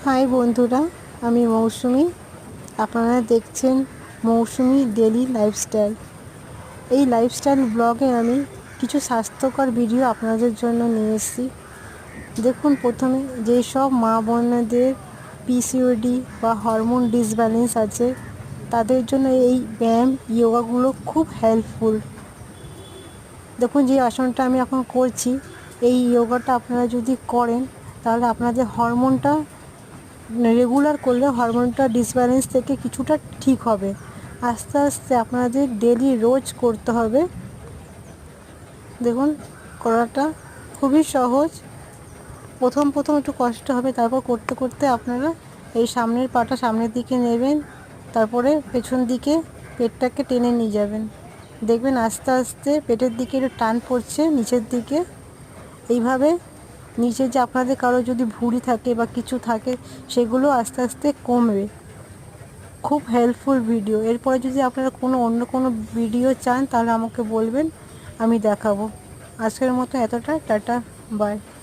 High বন্ধুরা, আমি মৌসুমি। আপনারা দেখছেন মৌসুমি ডেলি লাইফস্টাইল। এই লাইফস্টাইল ব্লগে আমি কিছু স্বাস্থ্যকর ভিডিও আপনাদের জন্য নিয়ে এসেছি। দেখুন, প্রথমে যেই সব মা বোনদের পিসিওডি বা হরমোন ডিসব্যালেন্স আছে তাদের জন্য এই ব্যায়াম যোগাগুলো খুব হেল্পফুল। দেখুন, যে আসনটা আমি এখন করছি, এই যোগাটা আপনারা যদি করেন তাহলে আপনাদের হরমোনটা রেগুলার করলে হরমোনটা ডিসব্যালেন্স থেকে কিছুটা ঠিক হবে। আস্তে আস্তে আপনাদের ডেলি রোজ করতে হবে। দেখুন, করাটা খুবই সহজ। প্রথম একটু কষ্ট হবে, তারপর করতে করতে আপনারা এই সামনের পাটা সামনের দিকে নেবেন, তারপরে পেছন দিকে পেটটাকে টেনে নিয়ে যাবেন। দেখবেন আস্তে আস্তে পেটের দিকে একটু টান পড়ছে নিচের দিকে। এইভাবে নিচে যে আপনাদের কারো যদি ভুঁড়ি থাকে বা কিছু থাকে সেগুলো আস্তে আস্তে কমবে। খুব হেল্পফুল ভিডিও। এরপরে যদি আপনারা অন্য কোনো ভিডিও চান তাহলে আমাকে বলবেন, আমি দেখাবো। আজকের মতো এতটা, টাটা, বাই।